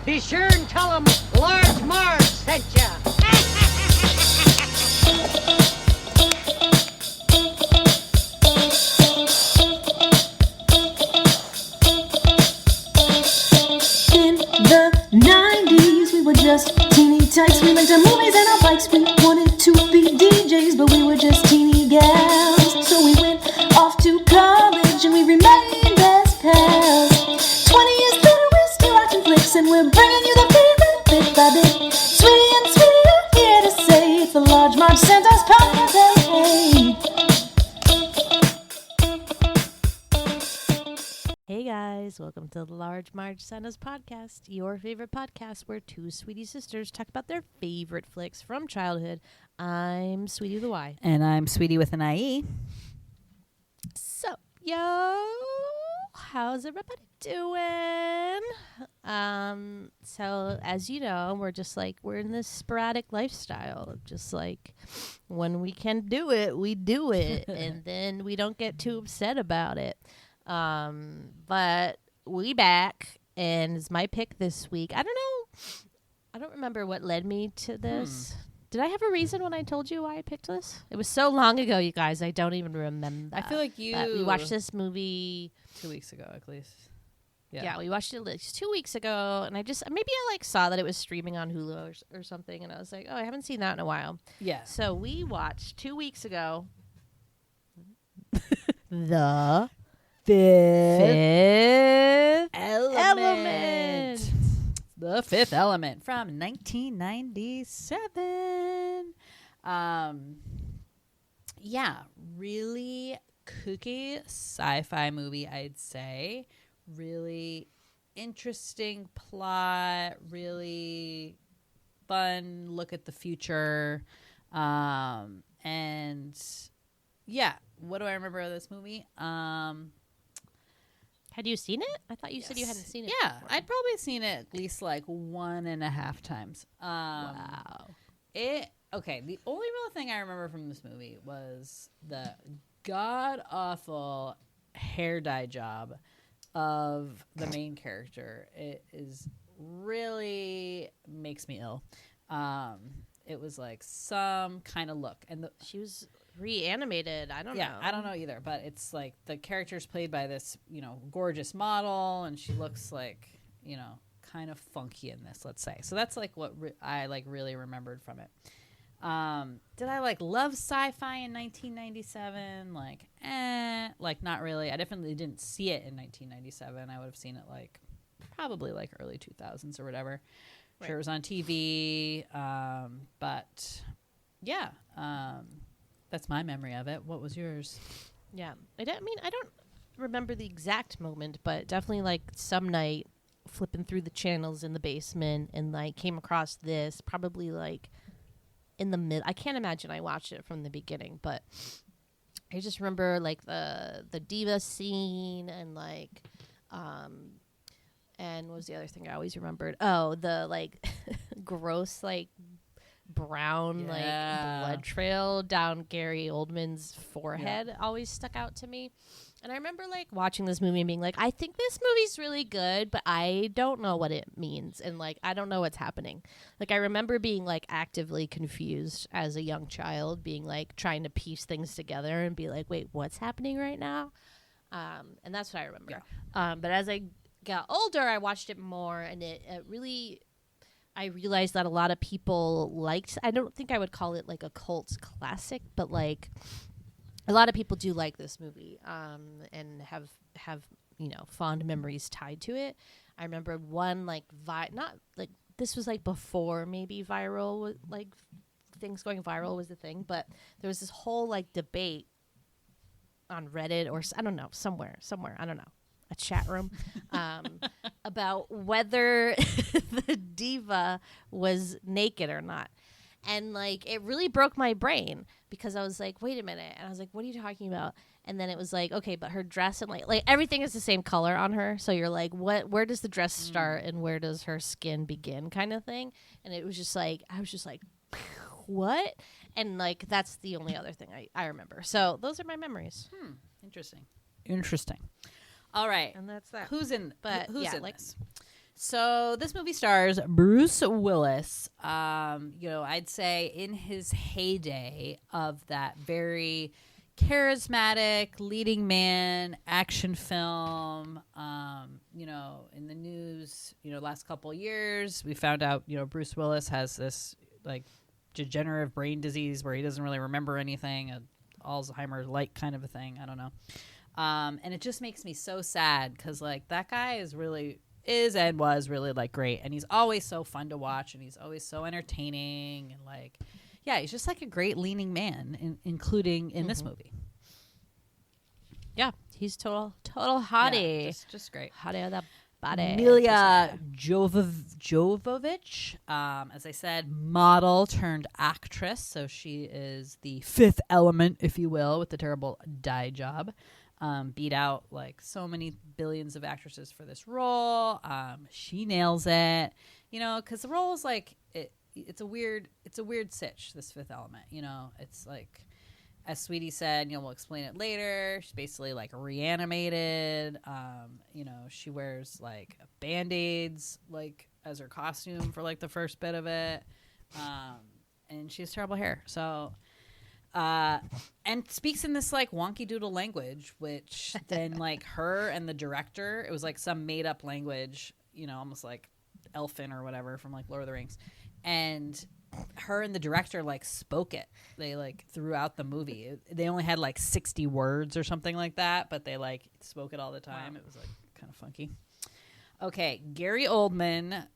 Be sure and tell them Large Marge sent ya. In the 90s, we were just teeny tykes. We went to movies and our bikes. We wanted to be DJs, but we were just teeny gals. So we went off to college and we remained best pals. 20 years later, we're still watching flicks and we're bringing you the favorite bit by bit. Sweetie and Sweetie are here to say it's the Large Marge Santa's podcast. Hey. Hey guys, welcome to the Large Marge Santa's podcast, your favorite podcast where two sweetie sisters talk about their favorite flicks from childhood. I'm Sweetie with a Y. And I'm Sweetie with an IE. So, yo, how's everybody doing? So as you know, we're in this sporadic lifestyle of just like when we can do it, we do it, and then we don't get too upset about it. But we back, and it's my pick this week. I don't remember what led me to this. Did I have a reason when I told you why I picked this? It was so long ago, you guys. I don't even remember. I feel like we watched this movie 2 weeks ago, at least. Yeah, we watched it at least 2 weeks ago, and I saw that it was streaming on Hulu or something, and I was like, oh, I haven't seen that in a while. Yeah. So we watched 2 weeks ago The Fifth Element. The Fifth Element from 1997. Yeah, really kooky sci-fi movie, I'd say. Really interesting plot, really fun look at the future. And yeah, what do I remember of this movie? Had you seen it? I thought you said you hadn't seen it. Yeah, before. I'd probably seen it at least like 1.5 times. Wow. The only real thing I remember from this movie was the god awful hair dye job of the main character. It is really makes me ill. It was like some kind of look, and She was reanimated. I don't know. I don't know either, but it's like the character's played by this, gorgeous model, and she looks like, kind of funky in this, let's say. So that's like what I like really remembered from it. Did I like love sci-fi in 1997? Like not really. I definitely didn't see it in 1997. I would have seen it like probably like early 2000s or whatever. Right. Sure, it was on TV. But yeah, that's my memory of it. What was yours? Yeah. I don't remember the exact moment, but definitely like some night flipping through the channels in the basement and like came across this probably like in the mid. I can't imagine I watched it from the beginning, but I just remember like the diva scene and like and what was the other thing I always remembered? Oh, the like gross like brown like blood trail down Gary Oldman's forehead always stuck out to me. And I remember like watching this movie and being like, I think this movie's really good, but I don't know what it means, and like I don't know what's happening. Like I remember being like actively confused as a young child, being like trying to piece things together and be like, wait, what's happening right now? And that's what I remember. But as I got older, I watched it more, and it really, I realized that a lot of people liked. I don't think I would call it like a cult classic, but like a lot of people do like this movie, and have fond memories tied to it. I remember one like not like this was like before maybe viral, like things going viral was the thing, but there was this whole like debate on Reddit or I don't know somewhere I don't know, a chat room about whether the diva was naked or not. And like it really broke my brain because I was like, wait a minute. And I was like, what are you talking about? And then it was like, okay, but her dress and like everything is the same color on her. So you're like, where does the dress start and where does her skin begin kind of thing? And it was just like, I was just like, what? And like, that's the only other thing I remember. So those are my memories. Interesting. All right. And that's that. Who's in But who's yeah, in like this? So this movie stars Bruce Willis. I'd say in his heyday of that very charismatic leading man action film. In the news, last couple of years, we found out, Bruce Willis has this like degenerative brain disease where he doesn't really remember anything, Alzheimer's-like kind of a thing. I don't know. And it just makes me so sad because like that guy was really like great, and he's always so fun to watch, and he's always so entertaining, and like, yeah, he's just like a great leading man, including in this movie. Yeah, he's total hottie. Yeah, just great. Hottie of the body. Milla Jovovich, as I said, model turned actress, so she is the fifth element, if you will, with the terrible dye job. Beat out like so many billions of actresses for this role. She nails it, because the role is like it's a weird sitch. This fifth element, it's like, as Sweetie said, we'll explain it later. She's basically like reanimated. She wears like Band-Aids like as her costume for like the first bit of it, and she has terrible hair. So. And speaks in this like wonky doodle language, which then like her and the director, it was like some made up language, almost like Elfin or whatever from like Lord of the Rings. And her and the director like spoke it. They like throughout the movie. They only had like 60 words or something like that, but they like spoke it all the time. Wow. It was like kind of funky. Okay, Gary Oldman,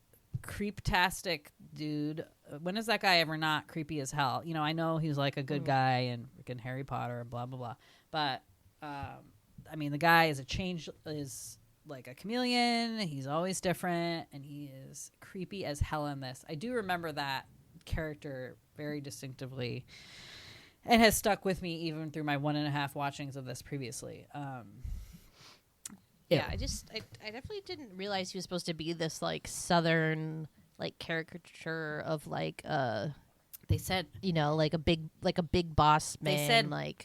creeptastic dude. When is that guy ever not creepy as hell? I know he's like a good guy and freaking Harry Potter and blah blah blah, but the guy is like a chameleon. He's always different, and he is creepy as hell in this. I do remember that character very distinctively, and has stuck with me even through my 1.5 watchings of this previously. Yeah, I definitely didn't realize he was supposed to be this like southern like caricature of like they said like a big boss man. They said like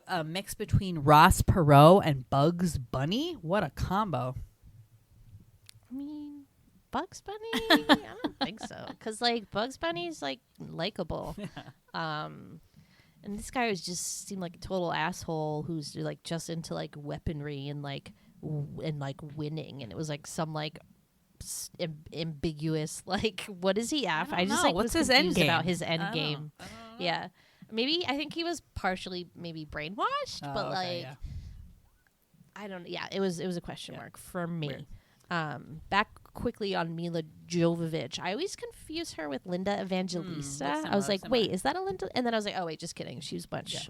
a mix between Ross Perot and Bugs Bunny. What a combo! I mean, Bugs Bunny? I don't think so, because like Bugs Bunny's like likable. And this guy seemed like a total asshole who's like just into like weaponry and like winning, and it was like some like ambiguous like, what is he after? I just like what's was his end game about his end game. I don't know. Yeah, maybe I think he was partially maybe brainwashed, but okay, like yeah. I don't. Yeah, it was a question mark for me. Weird. Back quickly on Milla Jovovich. I always confuse her with Linda Evangelista. I was like, wait, is that a Linda? And then I was like, oh wait, just kidding. She's much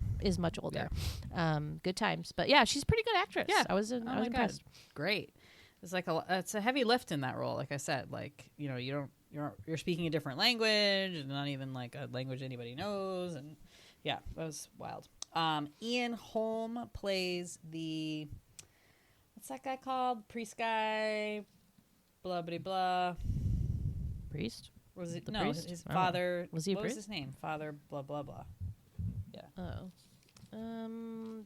older. Yeah. Good times, but yeah, she's a pretty good actress. Yeah, I was impressed. Great. It's like it's a heavy lift in that role. Like I said, like you're speaking a different language, and not even like a language anybody knows, and yeah, that was wild. Ian Holm plays the, what's that guy called? Priest guy, blah blah blah. Priest? Was it the no? Priest? His father was he a what priest? was his name? Father blah blah blah. Yeah. Oh.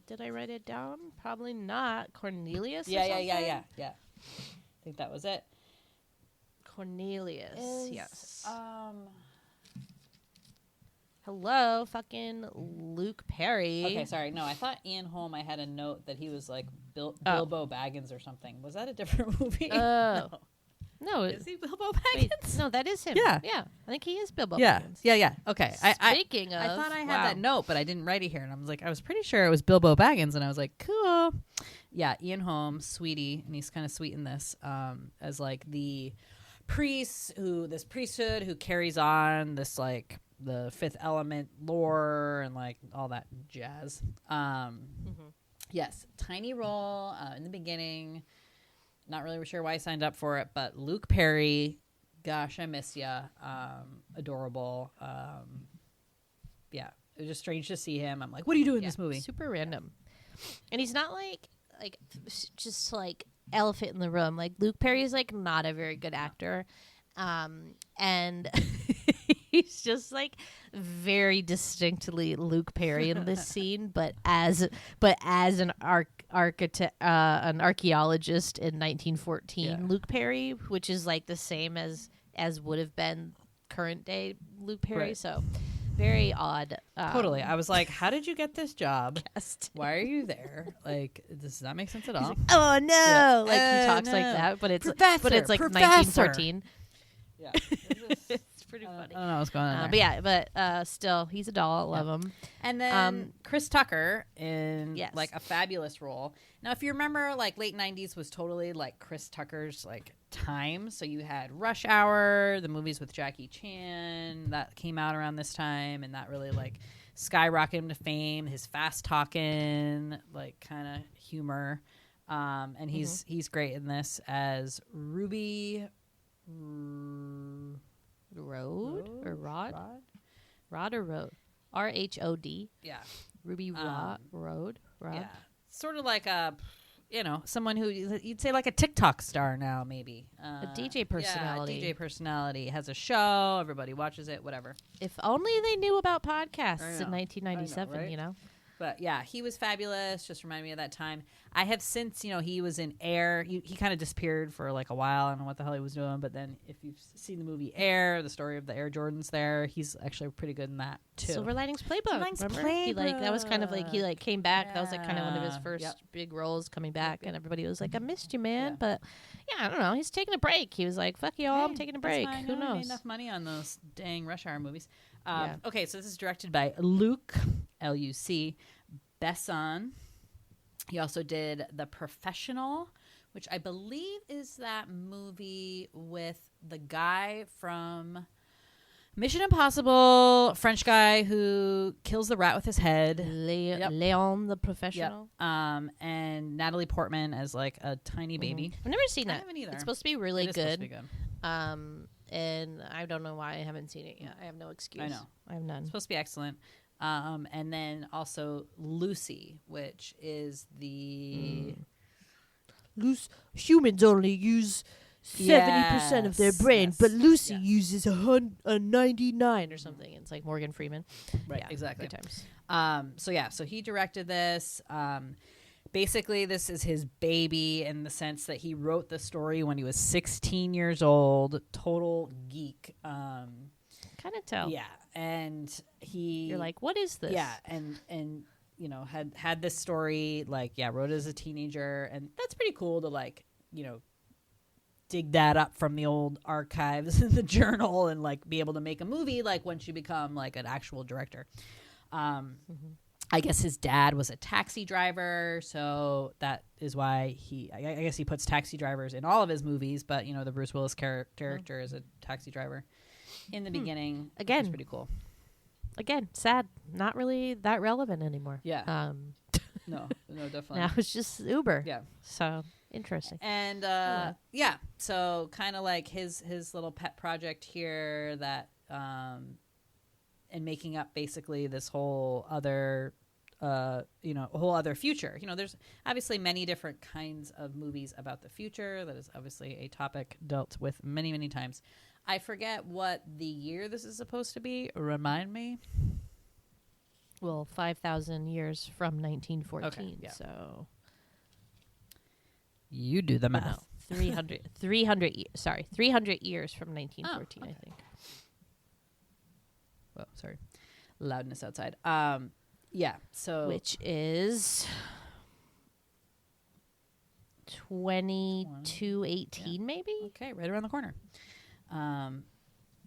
Did I write it down? Probably not. Cornelius? Yeah. or I think that was it. Cornelius. Yes. Hello, fucking Luke Perry. Okay, sorry. No, I thought Ian Holm, I had a note that he was like Bilbo Baggins or something. Was that a different movie? No. Is he Bilbo Baggins? Wait, no, that is him. Yeah. Yeah. I think he is Bilbo Yeah. Baggins. Yeah. Okay. Speaking of, I thought I had that note, but I didn't write it here. And I was pretty sure it was Bilbo Baggins. And I was like, cool. Yeah. Ian Holm, sweetie. And he's kind of sweet in this, as like the priesthood who carries on this like the fifth element lore and like all that jazz. Yes. Tiny role in the beginning. Not really sure why I signed up for it, but Luke Perry, gosh, I miss ya. Adorable. Yeah, it was just strange to see him. I'm like, what are you doing in this movie? Super random. And he's not like just like elephant in the room. Like Luke Perry is like not a very good actor. And he's just like very distinctly Luke Perry in this scene, but as an an archaeologist in 1914 Luke Perry, which is like the same as would have been current day Luke Perry. Right. So very odd. Totally. I was like, how did you get this job? Cast. Why are you there? Like, does that make sense at all? Like, oh no! Yeah. Like he talks No. like that, but it's Professor, like professor. 1914. Yeah. It's pretty funny. I don't know what's going on But yeah, still, he's a doll. I love him. And then Chris Tucker in Yes. like a fabulous role. Now, if you remember, like late 90s was totally like Chris Tucker's like time. So you had Rush Hour, the movies with Jackie Chan that came out around this time, and that really like skyrocketed him to fame. His fast talking, like kind of humor, and he's great in this as Ruby Road or Rod? Rod or Road? RHOD. Yeah. Ruby Road. Rod. Yeah. Sort of like a, someone who you'd say like a TikTok star now, maybe. A DJ personality. Yeah, DJ personality. Has a show. Everybody watches it, whatever. If only they knew about podcasts I in know. 1997, I know, right? you know? But yeah, he was fabulous. Just reminded me of that time. I have since, he was in Air. He kind of disappeared for like a while. I don't know what the hell he was doing. But then if you've seen the movie Air, the story of the Air Jordans there, he's actually pretty good in that too. Silver Linings Playbook. Silver Linings remember? He that was kind of like he Playbook. came back. That was like kind of one of his Yeah. first Yep. big roles coming back, and everybody was like, "I missed you, man." Yeah. But yeah, I don't know. He's taking a break. He was like, "Fuck y'all, I'm Hey, taking a that's break." fine. Who No, I made knows? enough money on those dang Rush Hour movies. Yeah. Okay, so this is directed by Luc, L-U-C, Besson. He also did The Professional, which I believe is that movie with the guy from Mission Impossible, French guy who kills the rat with his head. Yep. Leon the Professional. And Natalie Portman as like a tiny baby. I've never seen I that. haven't either. It's supposed to be really It is supposed to good. be good. And I don't know why I haven't seen it yet. I have no excuse. I know. I have none. It's supposed to be excellent. And then also Lucy, which is the Loose humans only use 70% of their Yes, brain, yes, but Lucy yes. uses a 99 or something. It's like Morgan Freeman. right, Yeah, exactly. Good times. So he directed this. Basically, this is his baby in the sense that he wrote the story when he was 16 years old. Total geek. Kind of tell. Yeah, and You're like, what is this? yeah, and had this story wrote it as a teenager, and that's pretty cool to dig that up from the old archives in the journal and be able to make a movie once you become an actual director. I guess his dad was a taxi driver, so that is why I guess he puts taxi drivers in all of his movies, but the Bruce Willis character is a taxi driver in the beginning. Again. Which is pretty cool. Again, sad. Not really that relevant anymore. Yeah. No, definitely. Now it's just Uber. Yeah. So interesting. And so kind of like his little pet project here that and making up basically this whole other a whole other future. There's obviously many different kinds of movies about the future. That is obviously a topic dealt with many, many times. I forget what the year this is supposed to be. Remind me. Well, 5,000 years from 1914. Okay, yeah. So You do the no, math. 300 years from 1914, okay. I think. Oh, sorry. Loudness outside. Yeah. So Which is 2218 maybe? okay, right around the corner.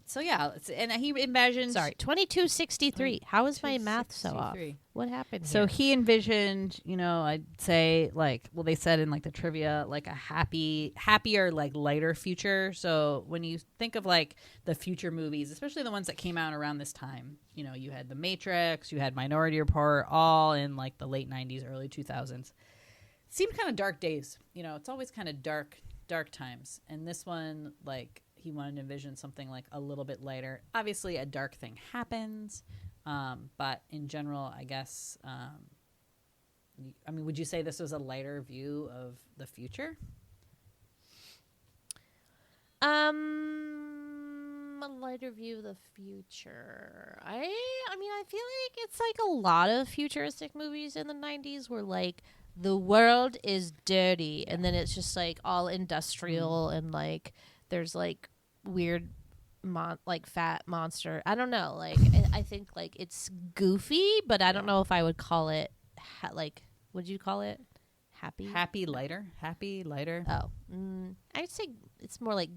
So yeah, and he envisioned. Sorry, 2263. How is my math so off? 2263. What happened So here? he envisioned, I'd say they said in the trivia, a happier, lighter future. So when you think of the future movies, especially the ones that came out around this time, you had The Matrix, you had Minority Report, all in the late 90s, early 2000s. Seemed kind of dark days. It's always kind of dark times. And this one, he wanted to envision something a little bit lighter. Obviously, a dark thing happens. But in general, I guess, would you say this was a lighter view of the future? A lighter view of the future. I mean, I feel like it's like a lot of futuristic movies in the 90s where like the world is dirty and then it's just like all industrial and like there's like weird like fat monster. I don't know. Like I think like it's goofy, but I don't know if I would call it like, what'd you call it? Happy lighter. Oh, I'd say it's more like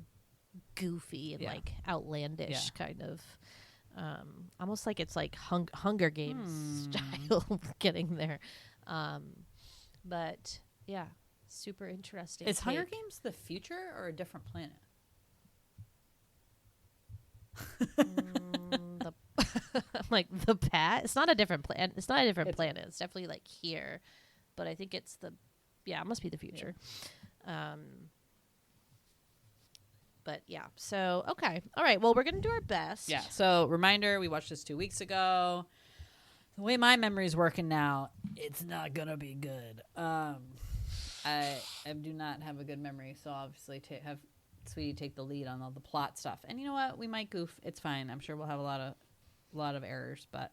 goofy and like outlandish kind of, almost like it's like Hunger Games style getting there. But yeah, super interesting. Is Hunger Games the future or a different planet? I'm like the past. It's not a different planet. It's not a different planet. It's definitely like here, but I think it's it must be the future. Yeah. But yeah, so okay, all right. Well, we're gonna do our best. Yeah. So reminder, we watched this 2 weeks ago. The way my memory's working now, it's not gonna be good. I do not have a good memory, so obviously have Sweetie take the lead on all the plot stuff. And you know what? We might goof. It's fine. I'm sure we'll have a lot of errors, but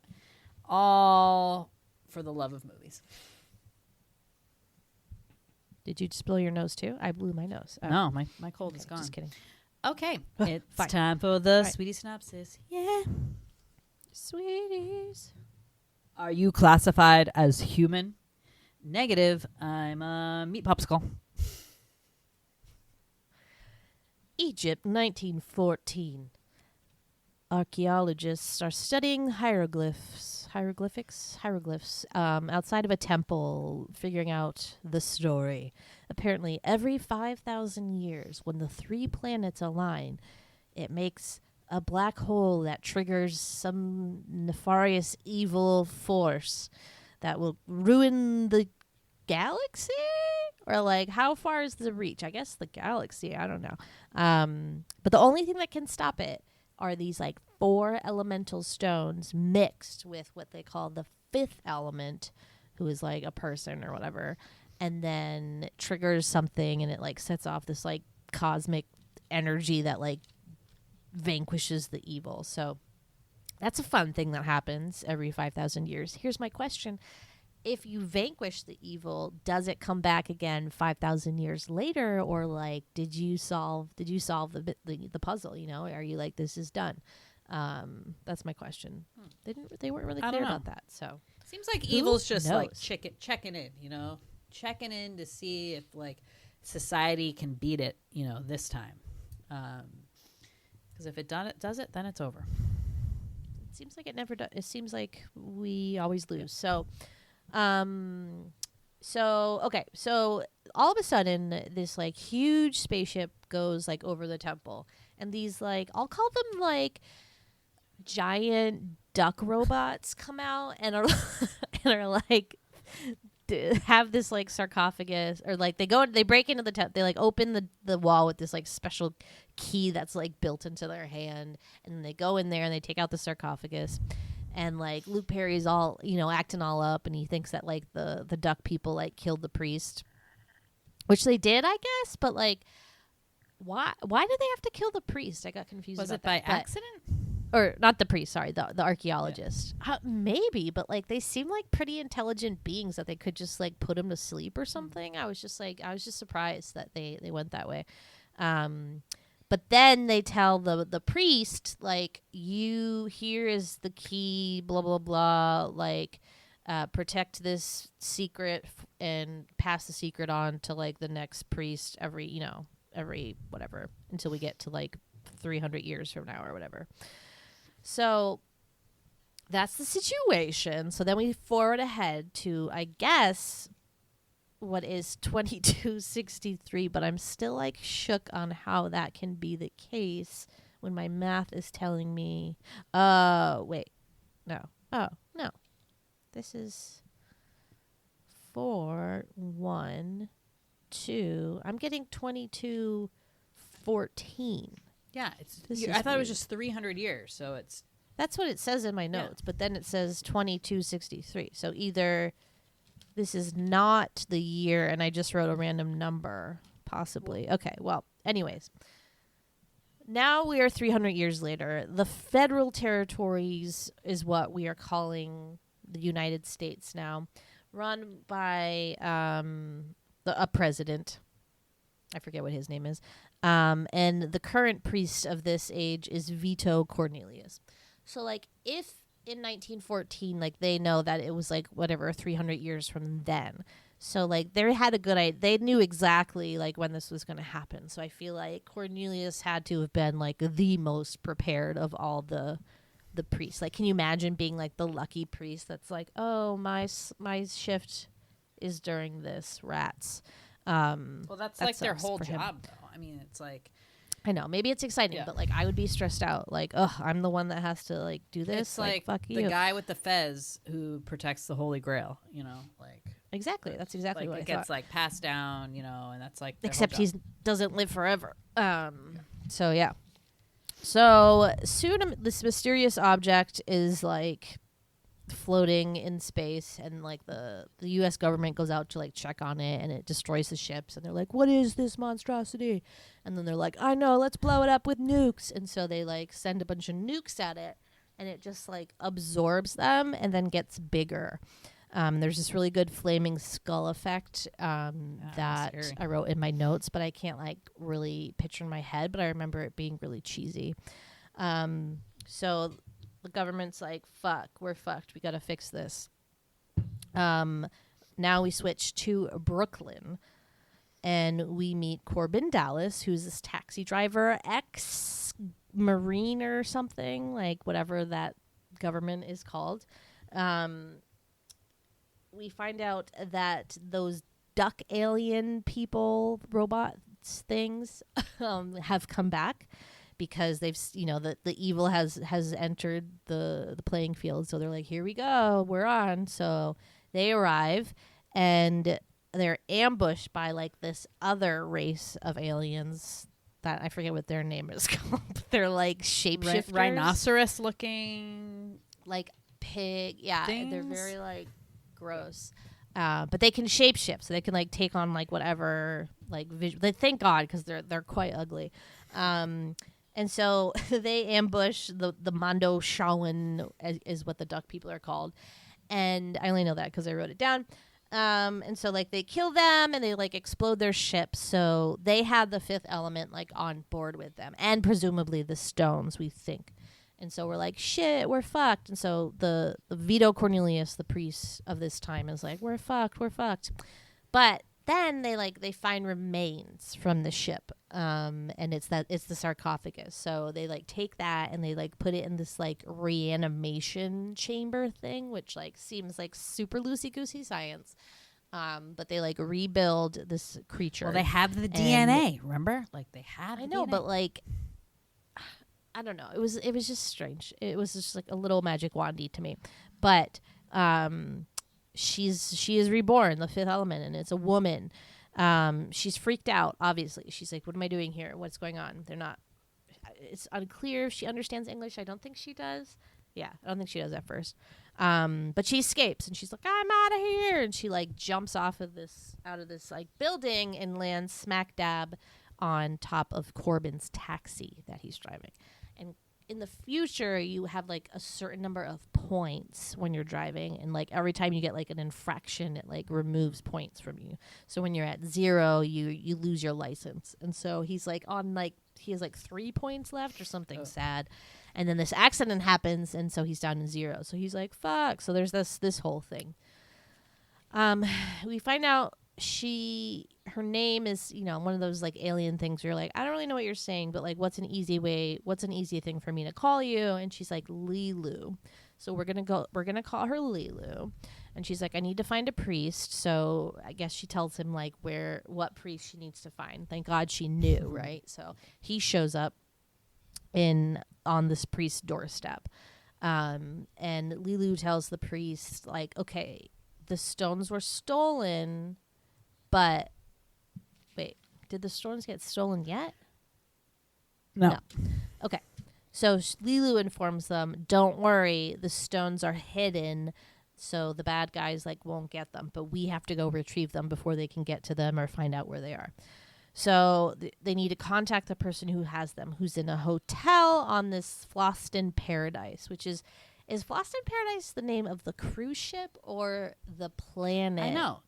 all for the love of movies. Did you just blow your nose too? I blew my nose. Oh. No, my cold is gone. Just kidding. Okay, it's time for the Sweetie synopsis. Yeah. Sweeties. Are you classified as human? Negative. I'm a meat popsicle. Egypt, 1914. Archaeologists are studying hieroglyphs outside of a temple, figuring out the story. Apparently, every 5,000 years, when the 3 planets align, it makes a black hole that triggers some nefarious evil force that will ruin the galaxy? Or like, how far is the reach? I guess the galaxy. I don't know. But the only thing that can stop it are these like 4 elemental stones mixed with what they call the 5th element, who is like a person or whatever, and then it triggers something and it like sets off this like cosmic energy that like vanquishes the evil. So that's a fun thing that happens every 5,000 years. Here's my question. If you vanquish the evil, does it come back again 5,000 years later, or like did you solve the puzzle? You know, are you like, this is done? That's my question. They weren't really clear about that. So seems like evil's just like checking in, you know, checking in to see if like society can beat it, you know, this time. Because if it does it, then it's over. It seems like it never does. It seems like we always lose. So. Okay, so all of a sudden this like huge spaceship goes like over the temple, and these like, I'll call them like giant duck robots come out and are and are like have this like sarcophagus, or like they break into the temple, they like open the wall with this like special key that's like built into their hand, and then they go in there and they take out the sarcophagus. And like Luke Perry's all, you know, acting all up, and he thinks that like the duck people like killed the priest, which they did, I guess. But like, why did they have to kill the priest? I got confused. Was about it by that. accident? Or not the priest? Sorry, the archaeologist. Yeah. Maybe, but like they seem like pretty intelligent beings that they could just like put him to sleep or something. I was just surprised that they went that way. But then they tell the priest, like, here is the key, blah, blah, blah, like, protect this secret and pass the secret on to, like, the next priest every whatever, until we get to, like, 300 years from now or whatever. So that's the situation. So then we forward ahead to, I guess, what is 2263, but I'm still like shook on how that can be the case when my math is telling me this is 4 1 2. I'm getting 2214. Yeah, I thought it was just 300 years, so that's what it says in my notes, but then it says 2263. So either this is not the year, and I just wrote a random number, possibly. Okay, well, anyways. now we are 300 years later. The federal territories is what we are calling the United States now, run by a president. I forget what his name is. And the current priest of this age is Vito Cornelius. So, like, if in 1914, like, they know that it was, like, whatever, 300 years from then. So, like, they had a good idea. They knew exactly, like, when this was going to happen. So I feel like Cornelius had to have been, like, the most prepared of all the priests. Like, can you imagine being, like, the lucky priest that's like, oh, my shift is during this, rats. Well, that's that like their sucks whole for him. job, though. I mean, it's like... I know. Maybe it's exciting, Yeah. but, like, I would be stressed out. Like, ugh, I'm the one that has to, like, do this. It's like fuck the you. guy with the fez who protects the Holy Grail, you know? Like, Exactly. That's exactly like what it I gets, thought. like, passed down, you know, and that's, like, their whole Except job. he doesn't live forever. So, yeah. So, soon this mysterious object is, like, floating in space, and, like, the U.S. government goes out to, like, check on it, and it destroys the ships, and they're like, what is this monstrosity? And then they're like, I know, let's blow it up with nukes. And so they, like, send a bunch of nukes at it, and it just, like, absorbs them and then gets bigger. There's this really good flaming skull effect that scary. I wrote in my notes, but I can't, like, really picture in my head, but I remember it being really cheesy. So the government's like, fuck, we're fucked. We got to fix this. Now we switch to Brooklyn, and we meet Corbin Dallas, who's this taxi driver, ex-Marine or something, like whatever that government is called. We find out that those duck alien people, robots things, have come back. Because they've, you know, the evil has entered the playing field. So they're like, here we go, we're on. So they arrive, and they're ambushed by, like, this other race of aliens that I forget what their name is called. They're, like, shapeshifters. Rhinoceros looking... Like pig. Yeah, things? they're very, like, gross. But they can shapeshift, so they can, like, take on, like, whatever, like, visual. Thank God, because they're quite ugly. And so they ambush the Mondo Shawan, is what the duck people are called. And I only know that because I wrote it down. And so, like, they kill them and they, like, explode their ship. So they had the fifth element, like, on board with them. And presumably the stones, we think. And so we're like, shit, we're fucked. And so the Vito Cornelius, the priest of this time, is like, we're fucked. But then they find remains from the ship, and it's the sarcophagus. So they, like, take that and they, like, put it in this, like, reanimation chamber thing, which, like, seems like super loosey-goosey science. But they, like, rebuild this creature. Well, they have the DNA, remember? Like, they have I know, DNA. but, like, I don't know. It was just strange. It was just, like, a little magic wandy to me. But she is reborn, the fifth element, and it's a woman. She's freaked out, obviously. She's like, what am I doing here? What's going on? It's unclear if she understands English. I don't think she does. Yeah, I don't think she does at first. But she escapes, and she's like, I'm out of here. And she, like, jumps out of this like building and lands smack dab on top of Corbin's taxi that he's driving. And in the future, you have, like, a certain number of points when you're driving, and, like, every time you get, like, an infraction, it, like, removes points from you. So when you're at 0, you lose your license. And so he's, like, on, like, he has, like, 3 points left or something sad. And then this accident happens, and so he's down to 0. So he's like, fuck. So there's this whole thing. We find out her name is, you know, one of those, like, alien things where you're like, I don't really know what you're saying, but, like, what's an easy thing for me to call you? And she's like, LeeLoo. So we're gonna call her LeeLoo. And she's like, I need to find a priest. So I guess she tells him, like, what priest she needs to find. Thank God she knew, right? So he shows up on this priest's doorstep. And LeeLoo tells the priest, like, okay, the stones were stolen, but wait, did the stones get stolen yet? No. Okay. So LeeLoo informs them, don't worry, the stones are hidden, so the bad guys, like, won't get them, but we have to go retrieve them before they can get to them or find out where they are. So they need to contact the person who has them, who's in a hotel on this Floston Paradise, which is Floston Paradise the name of the cruise ship or the planet? I know.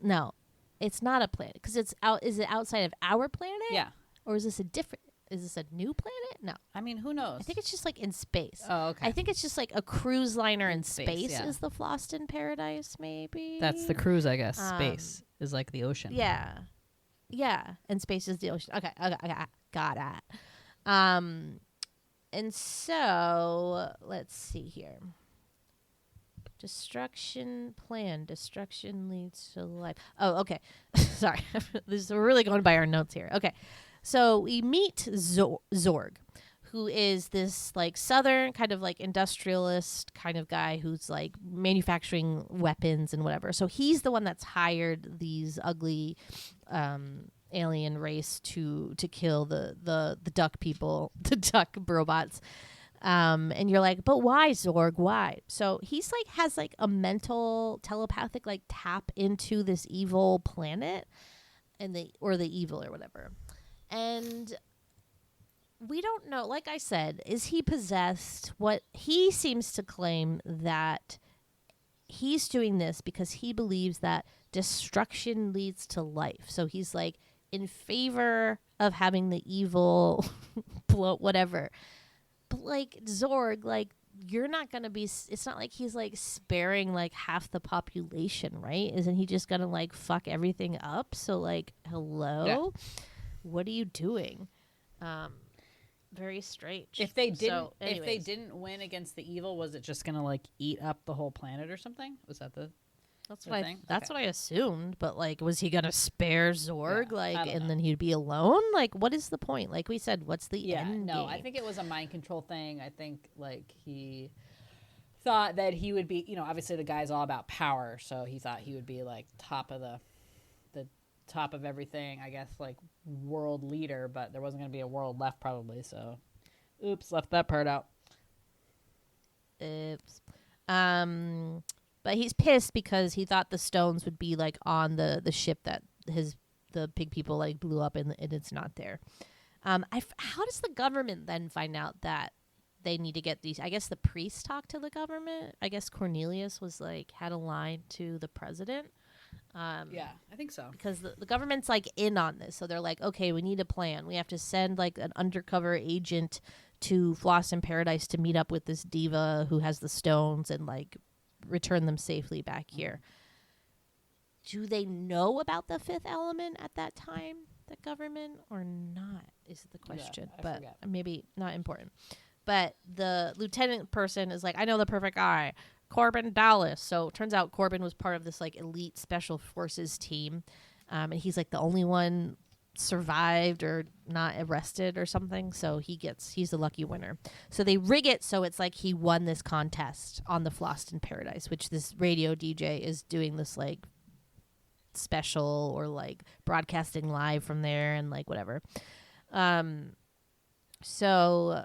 No, it's not a planet because it's out. Is it outside of our planet? Yeah. Or is this a different? Is this a new planet? No. I mean, who knows? I think it's just like in space. Oh, okay. I think it's just like a cruise liner in space, space yeah. is the Floston Paradise, maybe. That's the cruise, I guess. Space is like the ocean. Yeah. Yeah. And space is the ocean. Okay. Got it. And so let's see here. Destruction plan. Destruction leads to life. Oh, okay. Sorry. We're really going by our notes here. Okay. So we meet Zorg, who is this like southern kind of like industrialist kind of guy who's like manufacturing weapons and whatever. So he's the one that's hired these ugly alien race to kill the duck people, the duck robots. And you're like, but why, Zorg? Why? So he's like has like a mental telepathic like tap into this evil planet and the evil or whatever. And we don't know, like I said, is he possessed? What he seems to claim that he's doing this because he believes that destruction leads to life. So he's like in favor of having the evil blow whatever. But like Zorg, like you're not going to be, it's not like he's like sparing like half the population, right? Isn't he just going to like fuck everything up? So like, hello? Yeah. What are you doing? Very strange. If they didn't win against the evil, was it just gonna like eat up the whole planet or something? Was that the that's what thing? That's what I assumed. But like, was he gonna spare Zorg then he'd be alone? Like, what is the point? Like we said, what's the end game? I think it was a mind control thing. I think like he thought that he would be, obviously the guy's all about power, so he thought he would be like top of the top of everything, I guess, like world leader, but there wasn't going to be a world left probably, so oops, left that part out. Oops. But he's pissed because he thought the stones would be like on the ship that the pig people like blew up and it's not there. How does the government then find out that they need to get these? I guess the priests talk to the government. I guess Cornelius was like had a line to the president. Yeah, I think so. Because the government's like in on this. So they're like, okay, we need a plan. We have to send like an undercover agent to Floston Paradise to meet up with this diva who has the stones and like return them safely back here. Do they know about the fifth element at that time, the government, or not is the question. Yeah, but forget. Maybe not important. But the lieutenant person is like, I know the perfect guy. Corbin Dallas. So it turns out Corbin was part of this like elite special forces team. And he's like the only one survived or not arrested or something. So he's the lucky winner. So they rig it so it's like he won this contest on the Floston Paradise, which this radio DJ is doing this like special or like broadcasting live from there and like whatever. So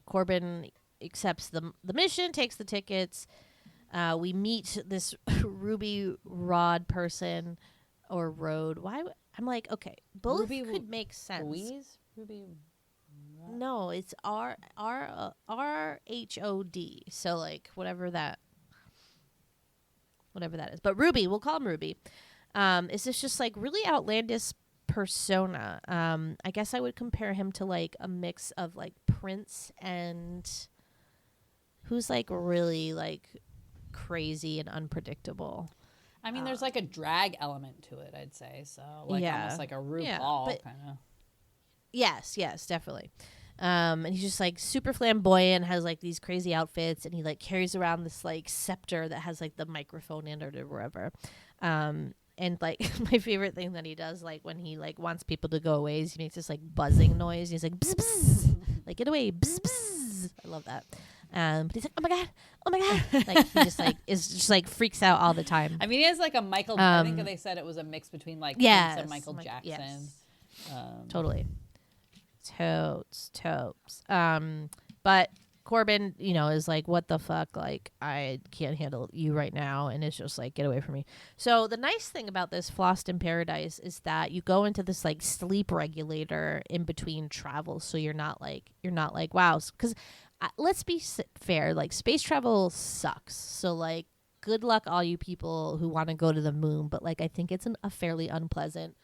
Corbin accepts the mission, takes the tickets. We meet this Ruby Rod person or Road. Why? I'm like, okay, both Ruby could make sense. Louise? Ruby? No, it's RHOD. So like whatever that is. But Ruby, we'll call him Ruby. Is this just like really outlandish persona? I guess I would compare him to like a mix of like Prince and who's like really like crazy and unpredictable. I mean, there's like a drag element to it, I'd say. So like almost like a RuPaul kind of. Yes, definitely. And he's just like super flamboyant, has like these crazy outfits, and he like carries around this like scepter that has like the microphone in it or whatever. And like my favorite thing that he does, like when he like wants people to go away, is he makes this like buzzing noise. He's like bzz, bzz, like get away, bzz, bzz. I love that. But he's like, oh my god, like he just like is just like freaks out all the time. I mean, he has like a Michael. I think they said it was a mix between like Prince and Michael Jackson. Yes. Totally. Totes. But Corbin, is like, what the fuck? Like, I can't handle you right now. And it's just like, get away from me. So the nice thing about this Flossed in Paradise is that you go into this like sleep regulator in between travels. So you're not like, wow. Because let's be fair, like space travel sucks. So like, good luck all you people who want to go to the moon. But like, I think it's a fairly unpleasant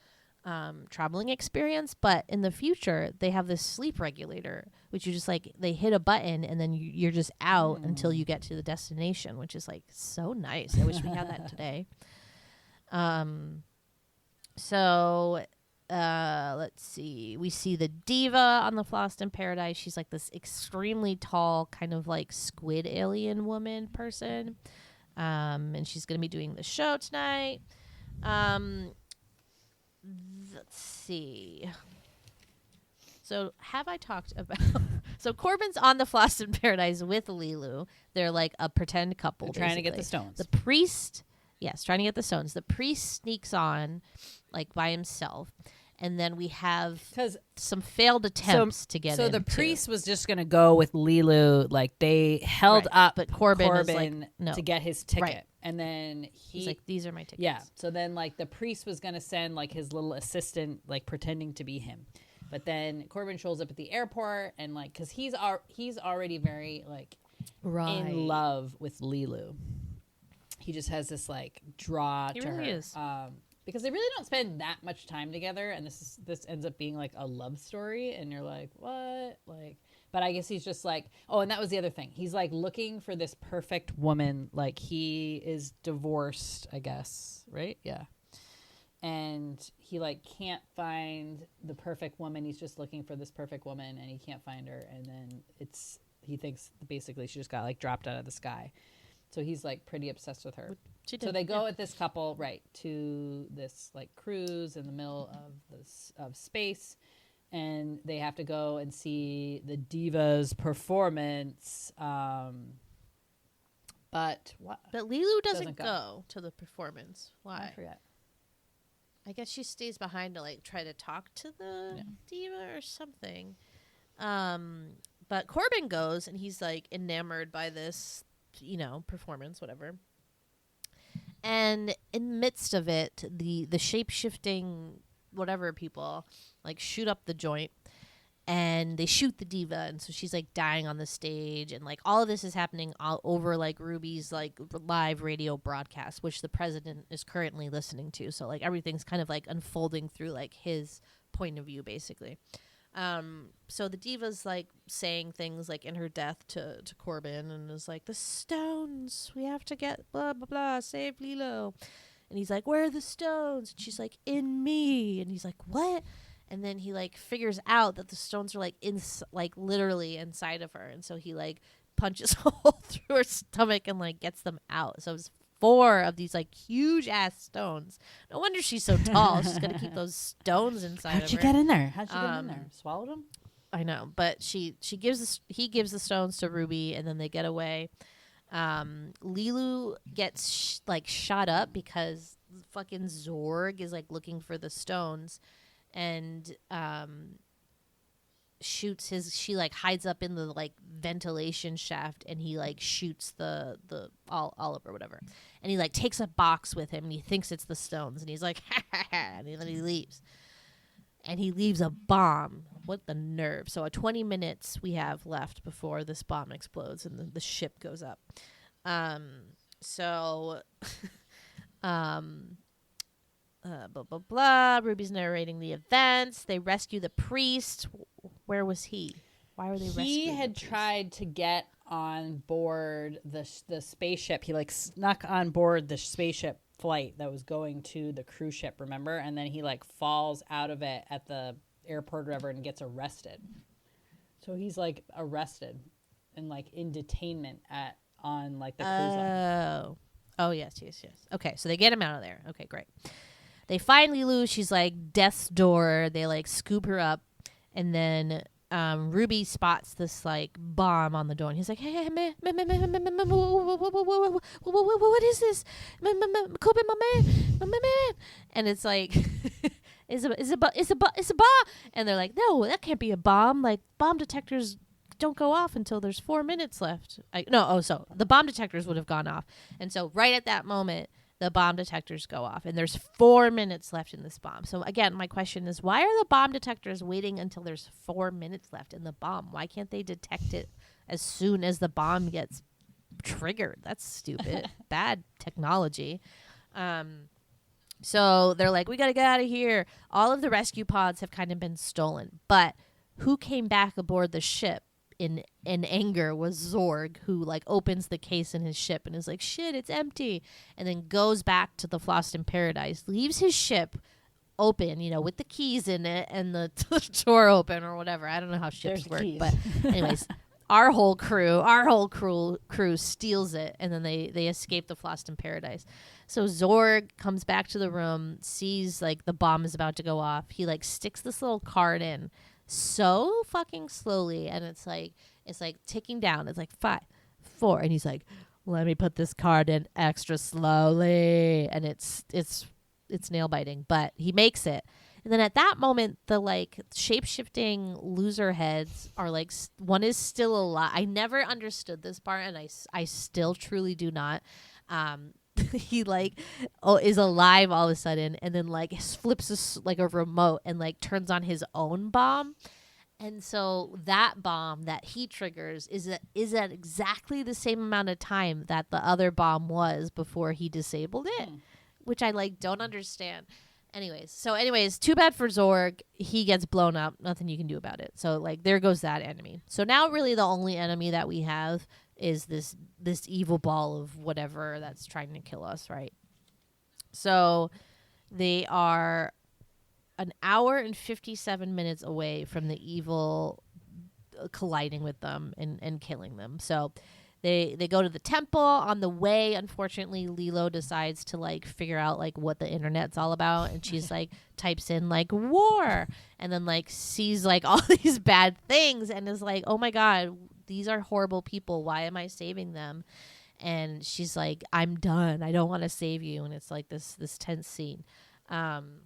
traveling experience. But in the future, they have this sleep regulator, which you just like, they hit a button and then you're just out until you get to the destination, which is like so nice. I wish we had that today. So let's see. We see the diva on the Flossed in Paradise. She's like this extremely tall, kind of like squid alien woman person. And she's going to be doing the show tonight. Let's see. So have I talked about... So Corbin's on the Flossed in Paradise with LeeLoo. They're like a pretend couple. They're trying to get the stones. The priest... Yes, trying to get the stones. The priest sneaks on like by himself. And then we have some failed attempts to get in. So the priest was just going to go with LeeLoo. Like they held up but Corbin is like, no. to get his ticket. Right. And then he's like, these are my tickets. Yeah. So then like the priest was going to send like his little assistant, like pretending to be him. But then Corbin shows up at the airport and like, cause he's already very like in love with LeeLoo. He just has this like draw to really her. Is. Because they really don't spend that much time together, and this ends up being like a love story, and you're like, what? Like, but I guess he's just like, oh, and that was the other thing. He's like looking for this perfect woman. Like he is divorced, I guess, right? Yeah. And he like can't find the perfect woman. He's just looking for this perfect woman, and he can't find her. And then he thinks basically she just got like dropped out of the sky. So he's like pretty obsessed with her. So they go with this couple right to this like cruise in the middle of space, and they have to go and see the diva's performance. But LeeLoo doesn't go to the performance. Why? I forget. I guess she stays behind to like try to talk to the diva or something. But Corbin goes and he's like enamored by this, performance, whatever. And in the midst of it, the shape-shifting whatever people like shoot up the joint and they shoot the diva, and so she's like dying on the stage, and like all of this is happening all over like Ruby's like live radio broadcast, which the president is currently listening to. So like everything's kind of like unfolding through like his point of view, basically. So the diva's like saying things like in her death to Corbin, and is like, the stones, we have to get blah blah blah, save LeeLoo. And he's like, where are the stones? And she's like, in me. And he's like, what? And then he like figures out that the stones are like literally inside of her, and so he like punches a hole through her stomach and like gets them out. So it's 4 of these like huge ass stones. No wonder she's so tall. She's gonna keep those stones inside of her. How'd you get in there? Swallowed them? I know, but he gives the stones to Ruby, and then they get away. LeeLoo gets shot up because fucking Zorg is like looking for the stones, and she like hides up in the like ventilation shaft, and he like shoots the olive or whatever, and he like takes a box with him, and he thinks it's the stones, and he's like ha ha ha, and then he leaves, and he leaves a bomb. What the nerve. So 20 minutes we have left before this bomb explodes and the ship goes up. Blah blah blah. Ruby's narrating the events. They rescue the priest. Where was he? Why were they rescuing He had the priest? tried to get on board the spaceship. He like snuck on board the spaceship flight that was going to the cruise ship, remember? And then he like falls out of it at the airport or whatever and gets arrested. So he's like arrested and like in detainment on like the cruise line. Oh yes. Okay, so they get him out of there. Okay, great. They find LeeLoo. She's like death's door. They like scoop her up, and then Ruby spots this like bomb on the door, and he's like, "Hey, man, what is this? Corbin, my man!" And it's like, it's a bomb, and they're like, "No, that can't be a bomb. Like bomb detectors don't go off until there's 4 minutes left. So the bomb detectors would have gone off. And so right at that moment, the bomb detectors go off, and there's 4 minutes left in this bomb. So again, my question is, why are the bomb detectors waiting until there's 4 minutes left in the bomb? Why can't they detect it as soon as the bomb gets triggered? That's stupid. Bad technology. So they're like, we got to get out of here. All of the rescue pods have kind of been stolen, but who came back aboard the ship in anger was Zorg, who like opens the case in his ship and is like, shit, it's empty, and then goes back to the Floston Paradise, leaves his ship open, with the keys in it and the door open or whatever. I don't know how ships work, but anyways, our whole crew steals it, and then they escape the Floston Paradise. So Zorg comes back to the room, sees like the bomb is about to go off. He like sticks this little card in so fucking slowly, and it's like ticking down. It's like 5, 4, and he's like, let me put this card in extra slowly, and it's nail biting, but he makes it. And then at that moment, the like shape-shifting loser heads are like, one is still alive. I never understood this part, and I still truly do not. He like is alive all of a sudden, and then like flips a remote and like turns on his own bomb. And so that bomb that he triggers is at exactly the same amount of time that the other bomb was before he disabled it, which I like don't understand. Anyways, too bad for Zorg. He gets blown up. Nothing you can do about it. So like there goes that enemy. So now really the only enemy that we have is this evil ball of whatever that's trying to kill us, right? So they are an hour and 57 minutes away from the evil colliding with them and killing them. So they go to the temple. On the way, unfortunately, LeeLoo decides to like figure out like what the internet's all about, and she's like types in like war, and then like sees like all these bad things and is like, oh my god, these are horrible people. Why am I saving them? And she's like, I'm done. I don't want to save you. And it's like this tense scene. And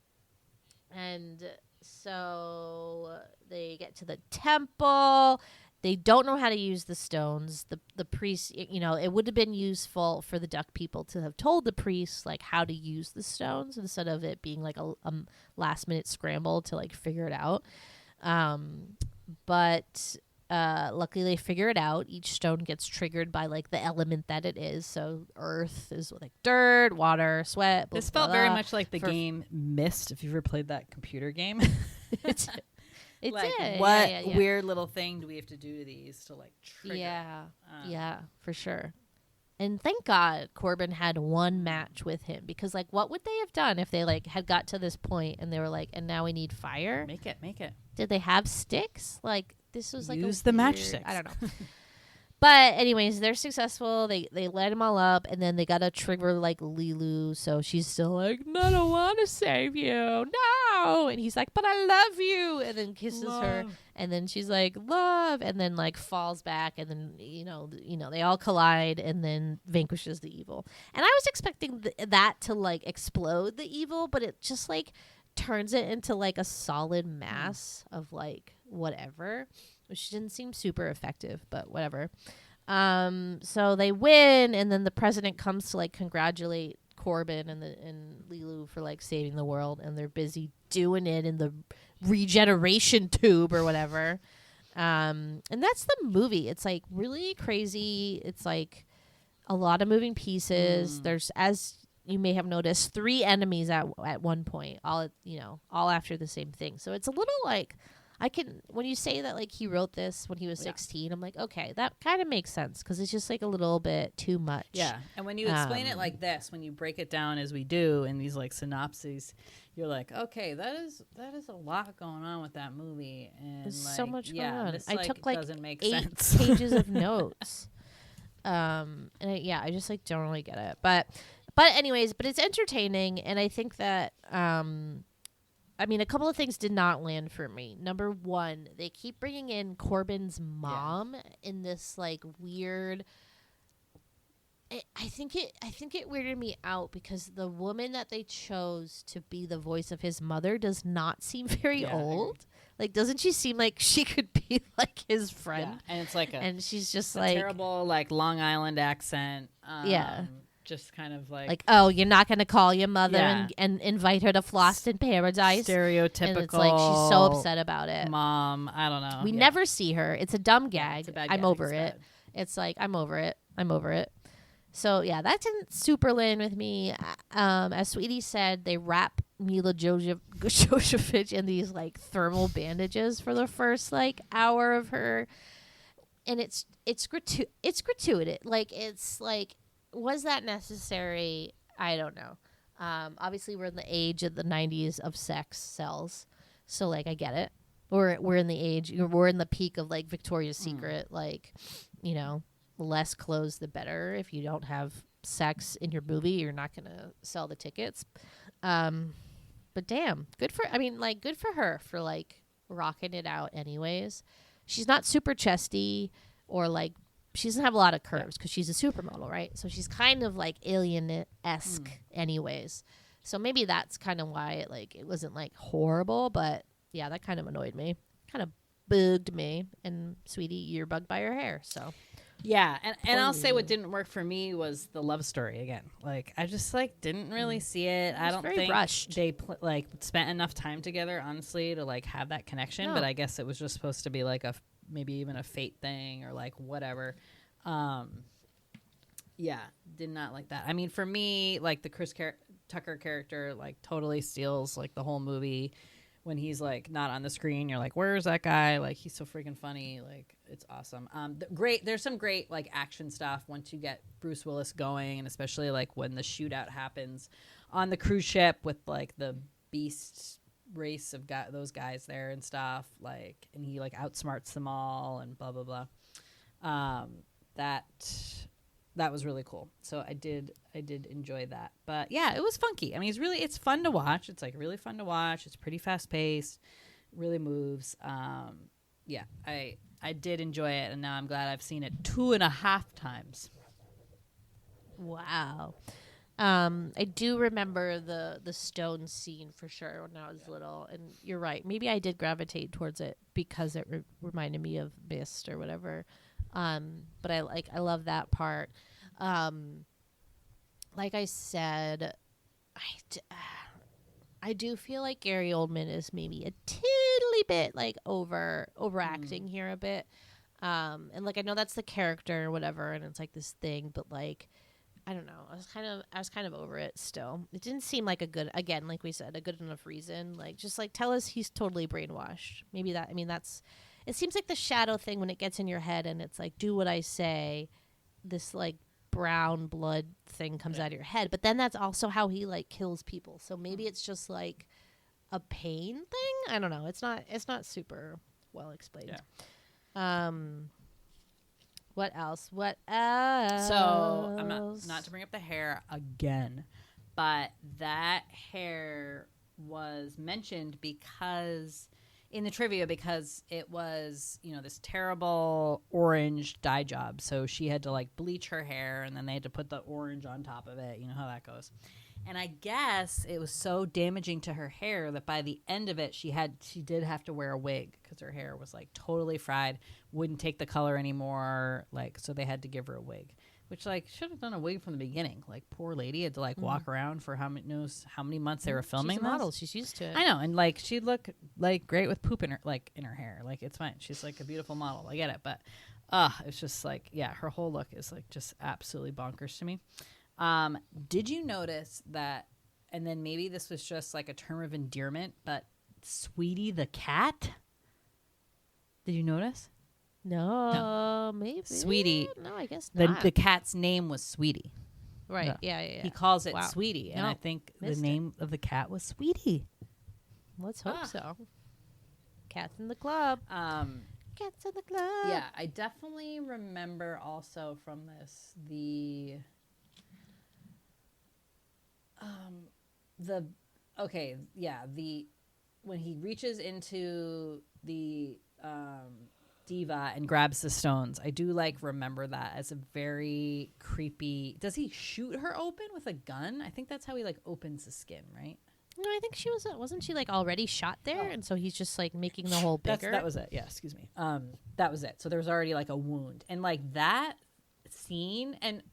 so they get to the temple. They don't know how to use the stones. The priest, it would have been useful for the duck people to have told the priests like how to use the stones instead of it being like a last minute scramble to like figure it out. But luckily they figure it out. Each stone gets triggered by like the element that it is. So earth is like dirt, water, sweat. This felt very much like the game Myst, if you've ever played that computer game. It's like, it. what Yeah. weird little thing do we have to do to these to like trigger? Yeah, for sure. And thank God Corbin had one match with him, because like what would they have done if they like had got to this point and they were like, and now we need fire? Make it. Did they have sticks? Like this was like use the matchsticks. I don't know. But anyways, they're successful. They let them all up, and then they gotta trigger like LeeLoo. So she's still like, no, I don't want to save you, no. And he's like, but I love you, and then kisses her, and then she's like, love, and then like falls back, and then they all collide, and then vanquishes the evil. And I was expecting that to like explode the evil, but it just like turns it into like a solid mass of like whatever, which didn't seem super effective, but whatever. So they win, and then the president comes to like congratulate Corbin and LeeLoo for like saving the world, and they're busy doing it in the regeneration tube or whatever. And that's the movie. It's like really crazy. It's like a lot of moving pieces. There's, as you may have noticed, 3 enemies at one point, all after the same thing. So it's a little like, when you say that like he wrote this when he was 16, I'm like, okay, that kind of makes sense, because it's just like a little bit too much. Yeah, and when you explain it like this, when you break it down as we do in these like synopses, you're like, okay, that is a lot going on with that movie, and There's like, so much going on. This, I took like doesn't make 8 sense. pages of notes, and I just like don't really get it, but anyways, but it's entertaining, and I think that I mean, a couple of things did not land for me. Number one, they keep bringing in Corbin's mom in this like weird. I think it weirded me out, because the woman that they chose to be the voice of his mother does not seem very old. Like, doesn't she seem like she could be like his friend? Yeah. And it's like And she's just a like terrible like Long Island accent. Yeah. Just kind of like oh, you're not gonna call your mother Yeah. and invite her to Flossed in Paradise. stereotypical. And it's like she's so upset about it. Mom, I don't know. We Yeah. never see her. It's a dumb gag. It's a bad I'm gag. over It's it. bad. It's like I'm over it. I'm over it. So yeah, that didn't super land with me. As Sweetie said, they wrap Mila Jovovich in these like thermal bandages for the first like hour of her, and it's gratuitous. Like it's like, was that necessary? I don't know. Obviously, we're in the age of the '90s of sex sells, so like I get it. We're in the age. We're in the peak of like Victoria's Secret. Like, you know, less clothes the better. If you don't have sex in your movie, you're not gonna sell the tickets. But damn, good for her for like rocking it out. Anyways, she's not super chesty or like she doesn't have a lot of curves because she's a supermodel, right? So she's kind of like alien-esque anyways. So maybe that's kind of why it wasn't like horrible, but yeah, that kind of annoyed me. Kind of bugged me. And Sweetie, you're bugged by her hair, so. Yeah, and I'll say what didn't work for me was the love story again. Like I just like didn't really see it. I don't very think rushed. they like spent enough time together, honestly, to like have that connection. No. But I guess it was just supposed to be like a maybe even a fate thing or like whatever. Yeah, did not like that. I mean, for me, like the Chris Tucker character, like totally steals like the whole movie. When he's like not on the screen, you're like, where's that guy? Like he's so freaking funny. Like it's awesome. There's some great like action stuff once you get Bruce Willis going, and especially like when the shootout happens on the cruise ship with like the beast race of those guys there and stuff. Like, and he like outsmarts them all and blah blah blah. That was really cool. So I did enjoy that. But yeah, it was funky. I mean, it's fun to watch. It's like really fun to watch. It's pretty fast paced, really moves. Yeah, I did enjoy it, and now I'm glad I've seen it 2.5 times. Wow. I do remember the stone scene for sure when I was little, and you're right. Maybe I did gravitate towards it because it reminded me of Mist or whatever. But I love that part. Like I said, I do feel like Gary Oldman is maybe a tiddly bit like overacting here a bit. And like I know that's the character or whatever, and it's like this thing, but like I don't know. I was kind of over it still. It didn't seem like a good enough reason. Like just like tell us he's totally brainwashed. Maybe it seems like the shadow thing when it gets in your head and it's like, do what I say, this like brown blood thing comes out of your head. But then that's also how he like kills people. So maybe it's just like a pain thing. I don't know. It's not super well explained. Yeah. What else? So I'm not to bring up the hair again, but that hair was mentioned because in the trivia because it was, this terrible orange dye job. So she had to like bleach her hair and then they had to put the orange on top of it. You know how that goes. And I guess it was so damaging to her hair that by the end of it, she did have to wear a wig because her hair was like totally fried, wouldn't take the color anymore. Like, so they had to give her a wig, which like should have done a wig from the beginning. Like poor lady had to like walk around for how many months they were filming. She's a model. She's used to it. I know. And like, she'd look like great with poop in her hair. Like it's fine. She's like a beautiful model. I get it. But, it's just like, yeah, her whole look is like just absolutely bonkers to me. Did you notice that, and then maybe this was just like a term of endearment, but Sweetie the cat? Did you notice? No, maybe. Sweetie. No, I guess not. The cat's name was Sweetie. Right. Yeah. He calls it Wow. Sweetie, and No, I think the missed it. name of the cat was Sweetie. Let's hope so. Cats in the club. Cats in the club. Yeah, I definitely remember also from this when he reaches into the diva and grabs the stones. I do like remember that as a very creepy. Does he shoot her open with a gun? I think that's how he like opens the skin, right? No, I think she wasn't she like already shot there, and so he's just like making the hole bigger. That was it. Yeah, excuse me. That was it. So there was already like a wound, and like that scene, and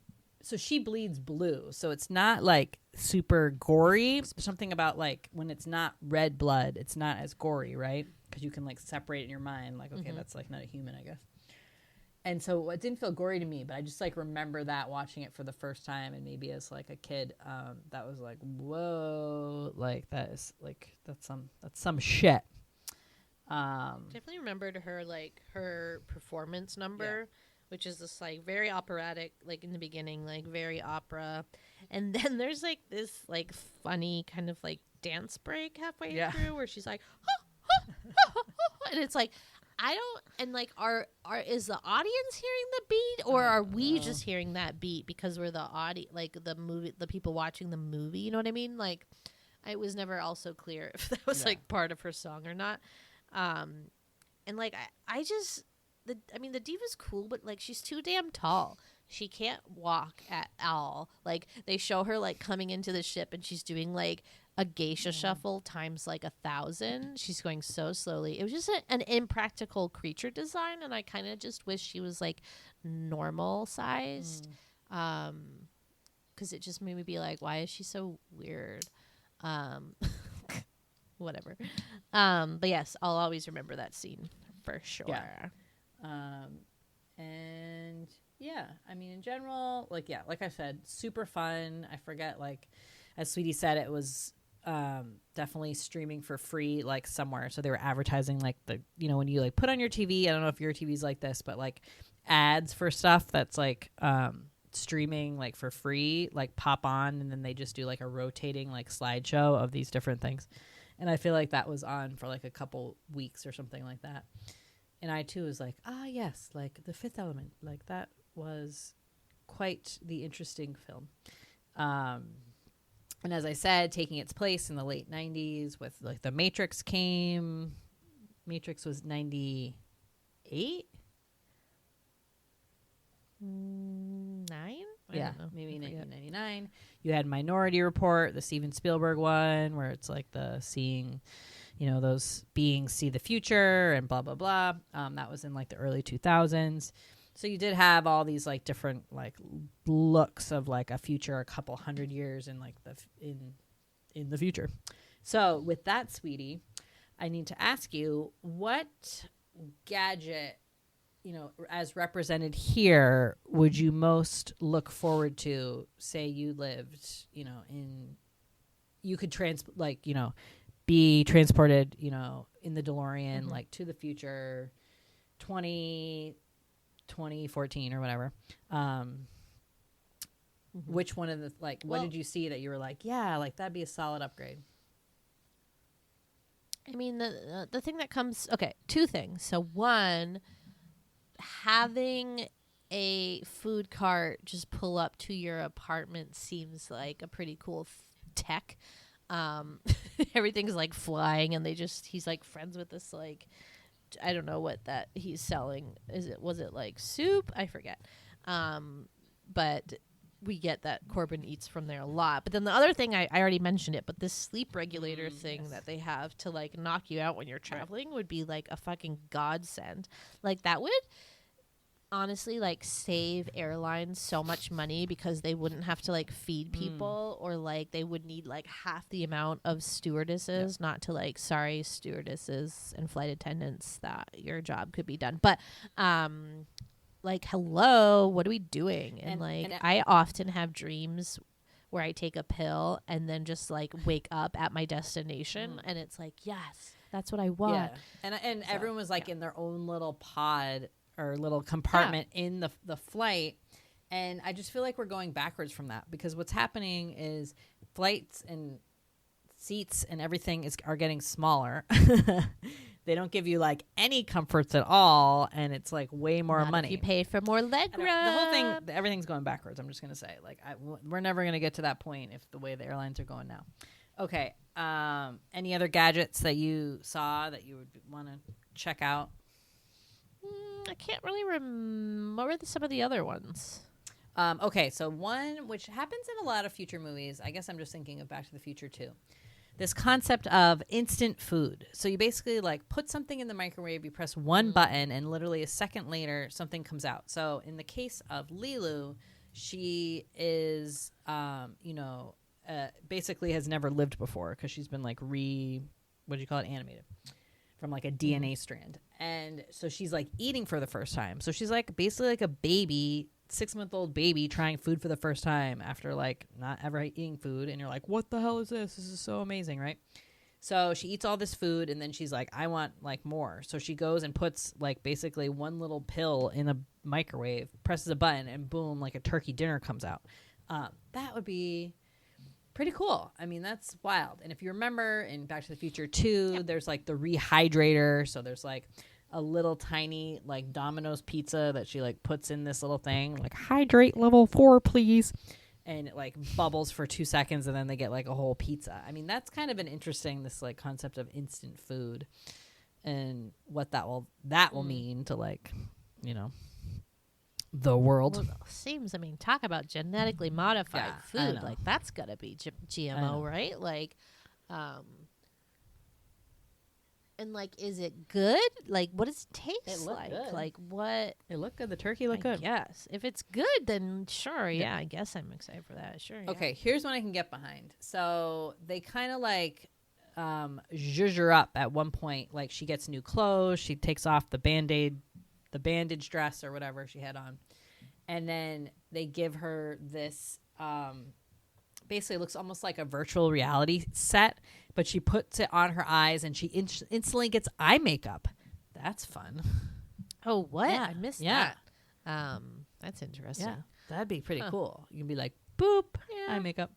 so she bleeds blue, so it's not like super gory. Something about like when it's not red blood, it's not as gory, right? Because you can like separate it in your mind, like okay, that's like not a human, I guess. And so it didn't feel gory to me, but I just like remember that watching it for the first time, and maybe as like a kid, that was like, whoa, like that is like that's some shit. Definitely remembered her like her performance number, which is this like very operatic, like in the beginning, like very opera, and then there's like this like funny kind of like dance break halfway through where she's like, and it's like. I don't, and like, is the audience hearing the beat, or are we just hearing that beat because we're the like the people watching the movie? You know what I mean? Like, it was never also clear if that was like part of her song or not. And like, the diva's cool, but like, she's too damn tall. She can't walk at all. Like, they show her like coming into the ship, and she's doing like a geisha shuffle times like 1,000. She's going so slowly. It was just an impractical creature design, and I kind of just wish she was like normal sized, because it just made me be like, why is she so weird? Whatever. But yes, I'll always remember that scene for sure. And yeah, I mean, in general, like I said, super fun. I forget, like as Sweetie said, it was definitely streaming for free, like somewhere. So they were advertising like when you like put on your TV, I don't know if your TV's like this, but like ads for stuff that's like streaming like for free, like pop on, and then they just do like a rotating like slideshow of these different things. And I feel like that was on for like a couple weeks or something like that. And I too was like, yes, like The Fifth Element, like that was quite the interesting film. And as I said, taking its place in the late 90s with like The Matrix came. Matrix was 98? 9? Yeah, maybe 1999. You had Minority Report, the Steven Spielberg one, where it's like the seeing, those beings see the future and blah, blah, blah. That was in like the early 2000s. So you did have all these like different like looks of like a future a couple hundred years in like in the future. So with that, Sweetie, I need to ask you, what gadget, as represented here, would you most look forward to? Say you lived, you could be transported, in the DeLorean, like to the future, 2014 or whatever. Which one of the what did you see that you were like, yeah, like that'd be a solid upgrade? I mean, the thing that comes, two things. So one, having a food cart just pull up to your apartment seems like a pretty cool tech. Everything's like flying, and he's like friends with this like, I don't know what that he's selling. Was it like soup? I forget. But we get that Corbin eats from there a lot. But then the other thing, I already mentioned it, but this sleep regulator thing that they have to like knock you out when you're traveling would be like a fucking godsend. Like that would honestly like save airlines so much money, because they wouldn't have to like feed people, or like they would need like half the amount of stewardesses. Not to like, sorry stewardesses and flight attendants, that your job could be done, but like, hello, what are we doing? And I often have dreams where I take a pill and then just like wake up at my destination, and it's like, yes, that's what I want. And so, everyone was like in their own little pod or little compartment in the flight. And I just feel like we're going backwards from that, because what's happening is flights and seats and everything are getting smaller. They don't give you like any comforts at all, and it's like way more money. If you paid for more leg room. The whole thing, everything's going backwards. I'm just gonna say, like, we're never gonna get to that point if the way the airlines are going now. Okay. Any other gadgets that you saw that you would want to check out? I can't really remember some of the other ones. Okay, so one which happens in a lot of future movies. I guess I'm just thinking of Back to the Future too. this concept of instant food. So you basically like put something in the microwave, you press one button, and literally a second later something comes out. So in the case of LeeLoo, she is, basically has never lived before because she's been like animated from like a DNA strand. And so she's like eating for the first time. So she's like basically like a baby, 6-month-old baby trying food for the first time after like not ever eating food. And you're like, what the hell is this? This is so amazing, right? So she eats all this food and then she's like, I want like more. So she goes and puts like basically one little pill in a microwave, presses a button, and boom, like a turkey dinner comes out. That would be pretty cool. I mean, that's wild. And if you remember in Back to the Future 2, there's like the rehydrator. So there's like a little tiny like Domino's pizza that she like puts in this little thing, like hydrate level 4, please. And it like bubbles for 2 seconds and then they get like a whole pizza. I mean, that's kind of an interesting, this like concept of instant food and what that will mean to like, the world. Well, seems, I mean, talk about genetically modified I food. know. Like that's gotta be GMO, right? Like, and like, is it good? Like, what does it taste looked like? good. Like, what? It looked good. The turkey looked good. Yes. If it's good, then sure. Yeah, I guess I'm excited for that. Sure. Yeah. Okay, here's one I can get behind. So they kind of like zhuzh her up at one point. Like she gets new clothes. She takes off the bandage dress or whatever she had on. And then they give her this, basically it looks almost like a virtual reality set, but she puts it on her eyes and she instantly gets eye makeup. That's fun. Oh, what? Yeah. I missed Yeah. that. That's interesting. Yeah, that'd be pretty cool. You can be like, boop, Yeah. eye makeup.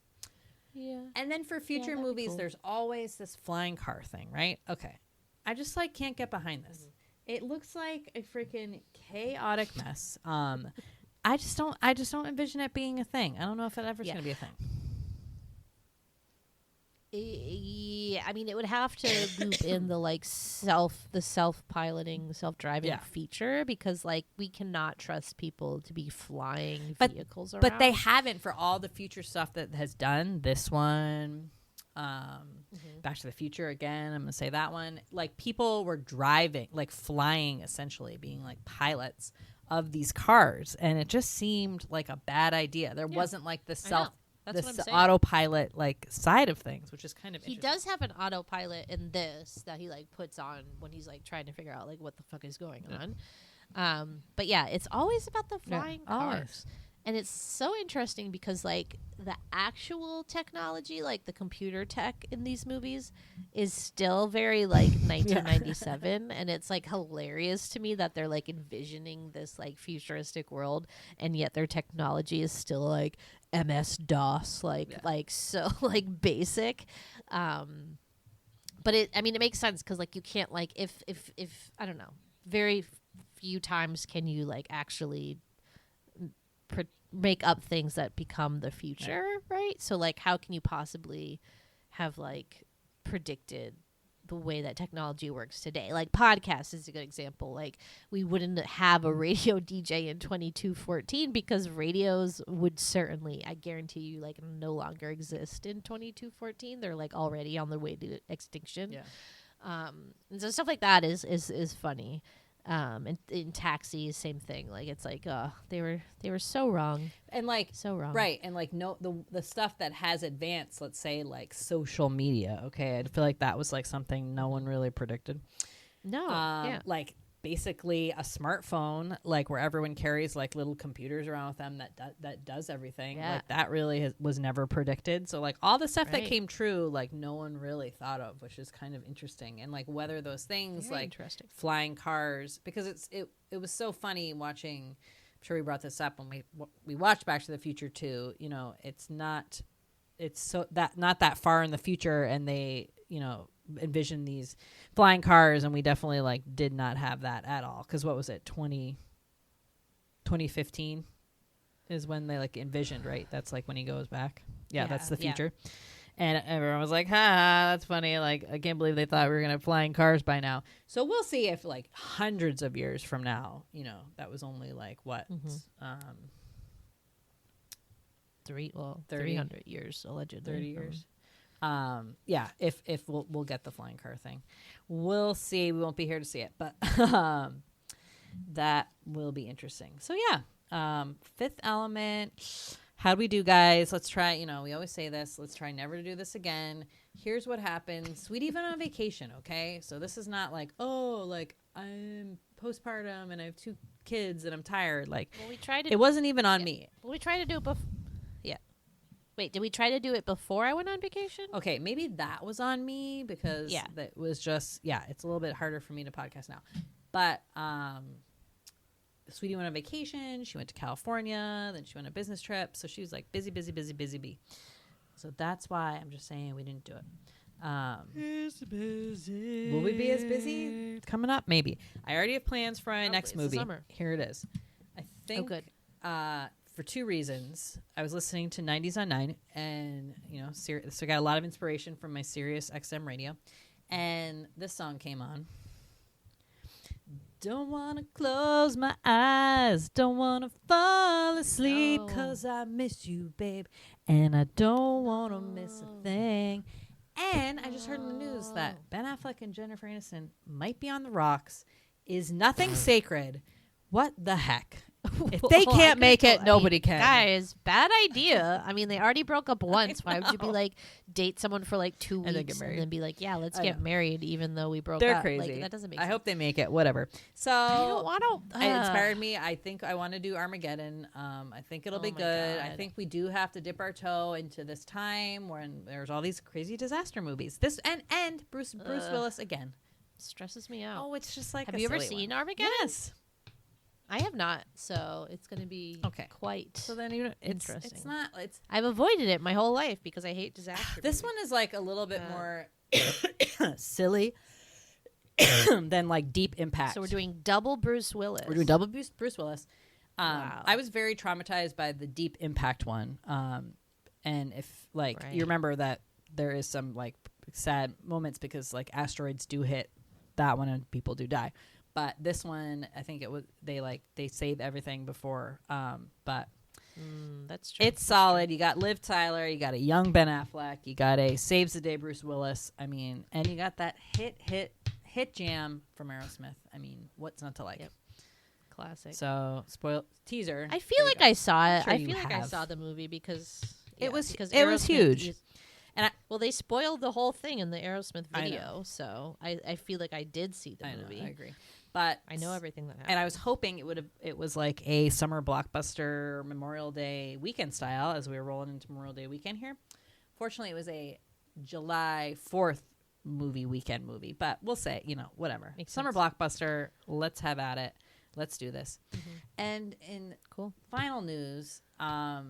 Yeah. And then for future that'd be movies, cool. there's always this flying car thing, right? Okay. I just like can't get behind this. It looks like a freaking chaotic mess. I just don't envision it being a thing. I don't know if it ever's Yeah. gonna be a thing. Yeah, I mean, it would have to loop in the like self-piloting, self-driving feature because like we cannot trust people to be flying vehicles around. But they haven't for all the future stuff that has done. This one, Back to the Future again. I'm gonna say that one. Like people were driving, like flying, essentially being like pilots of these cars, and it just seemed like a bad idea. There wasn't like the That's what I'm saying. autopilot like side of things, which is kind of He does have an autopilot in this that he like puts on when he's like trying to figure out like what the fuck is going on. But yeah, it's always about the flying cars. always. And it's so interesting because like the actual technology, like the computer tech in these movies is still very like 1997 and it's like hilarious to me that they're like envisioning this like futuristic world and yet their technology is still like MS DOS like so like basic. But it makes sense cuz like you can't like if I don't know, very few times can you like actually make up things that become the future, right? So like how can you possibly have like predicted the way that technology works today? Like podcasts is a good example. Like we wouldn't have a radio DJ in 2214 because radios would certainly, I guarantee you, like no longer exist in 2214. They're like already on their way to extinction. And so stuff like that is funny. And in Taxis, same thing. Like it's like, they were so wrong, and like so wrong, right? And like no, the stuff that has advanced, let's say like social media. Okay, I feel like that was like something no one really predicted. No, like basically a smartphone, like where everyone carries like little computers around with them that does everything. Yeah. Like that really was never predicted. So like all the stuff that Right. came true, like no one really thought of, which is kind of interesting. And like whether those things Very like interesting. flying cars, because it was so funny watching. I'm sure we brought this up when we watched Back to the Future 2. You know, it's not that far in the future, and they envision these flying cars, and we definitely like did not have that at all. Because what was it, 2015 is when they like envisioned, right? That's like when he goes back. Yeah, that's the future. And everyone was like, ha, that's funny. Like, I can't believe they thought we were going to have flying cars by now. So we'll see if like hundreds of years from now, that was only like what? 300 years allegedly. 30 years. Yeah, if we'll get the flying car thing. We'll see. We won't be here to see it, but that will be interesting. So yeah, Fifth Element. How do we do, guys? Let's try, we always say this. Let's try never to do this again. Here's what happened. Sweetie went on vacation, okay? So this is not like, I'm postpartum and I have 2 kids and I'm tired. Like, Well, we tried it wasn't even on me. Well, we tried to do it before. Yeah. Wait, did we try to do it before I went on vacation? Okay, maybe that was on me because that was just, it's a little bit harder for me to podcast now. But Sweetie went on vacation. She went to California. Then she went on a business trip. So she was like busy bee. So that's why I'm just saying we didn't do it. Busy. Will we be as busy coming up? Maybe. I already have plans for my Probably. next It's the movie. summer. Here it is. I think good. For 2 reasons. I was listening to 90s on 9 and, so I got a lot of inspiration from my Sirius XM radio. And this song came on. Don't want to close my eyes. Don't want to fall asleep No. because I miss you, babe. And I don't want to miss a thing. And I just heard in the news that Ben Affleck and Jennifer Aniston might be on the rocks. Is nothing sacred? What the heck? If they Well, can't make it, nobody can. Guys, bad idea. I mean, they already broke up once. Why would you be like, date someone for like 2 then weeks get married. and then be like, yeah, let's I get know. married even though we broke They're up? crazy. Like, that doesn't make I sense. hope they make it. Whatever. So I don't want to. it inspired me. I think I want to do Armageddon. I think it'll Oh be my good. I God. think we do have to dip our toe into this time when there's all these crazy disaster movies. This and Bruce Willis again. Stresses me out. Oh, it's just like Have a you ever silly seen one. Armageddon? Yes. I have not, so it's going to be quite So then it's interesting. It's not. It's I've avoided it my whole life because I hate disaster. this movies. one is like a little bit more silly than like Deep Impact. So we're doing double Bruce Willis. We're doing double Bruce Willis. Wow. I was very traumatized by the Deep Impact one. And if like Right. you remember that there is some like sad moments because like asteroids do hit that one and people do die. But this one, I think it was they save everything before. But That's true. it's solid. You got Liv Tyler, you got a young Ben Affleck, you got a saves the day Bruce Willis. I mean, and you got that hit jam from Aerosmith. I mean, what's not to like? Yep. Classic. So spoil teaser. I feel There you like go. I saw it. Sure I you feel like I have. saw the movie because It was Aerosmith huge. And they spoiled the whole thing in the Aerosmith I know. video, so I feel like I did see the I know, movie. I agree. But I know everything that happened. and I was hoping it was like a summer blockbuster Memorial Day weekend style as we were rolling into Memorial Day weekend here. Fortunately, it was a July 4th weekend movie, but we'll say, whatever. Makes Summer sense. blockbuster, let's have at it. Let's do this. And in Cool. final news, I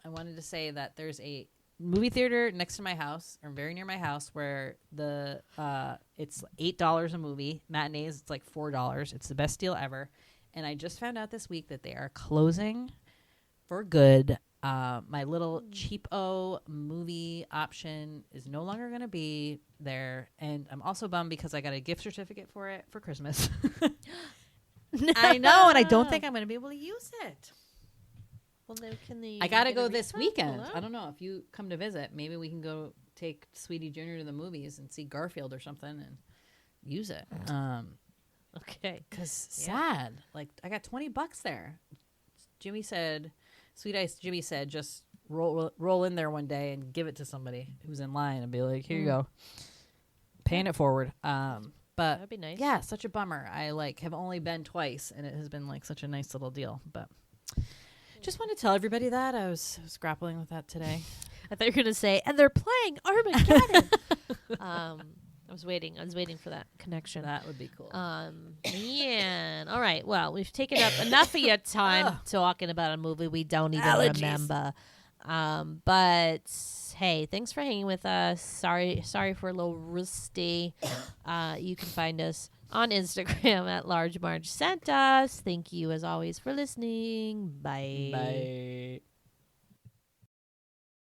wanted to say that there's a movie theater next to my house or very near my house where it's $8 a movie. Matinees, it's like $4. It's the best deal ever. And I just found out this week that they are closing for good. My little cheapo movie option is no longer going to be there. And I'm also bummed because I got a gift certificate for it for Christmas. I know, and I don't think I'm going to be able to use it. Well, then can they? I gotta get a go this refund? weekend. Hello? I don't know if you come to visit. Maybe we can go take Sweetie Junior to the movies and see Garfield or something and use it. Okay. Cause sad. Like I got $20 there. Jimmy said, Sweet Ice Jimmy said, just roll in there one day and give it to somebody who's in line and be like, here you go, paying it forward. But That'd be nice. yeah, such a bummer. I have only been twice, and it has been like such a nice little deal. But just want to tell everybody that I was grappling with that today. I thought you were gonna say, and they're playing Armageddon. I was waiting for that connection. That would be cool. Man. All right. Well, we've taken up enough of your time talking about a movie we don't even remember. But hey, thanks for hanging with us. Sorry for a little rusty. You can find us on Instagram at Large Marge Sent Us. Thank you as always for listening. Bye. Bye.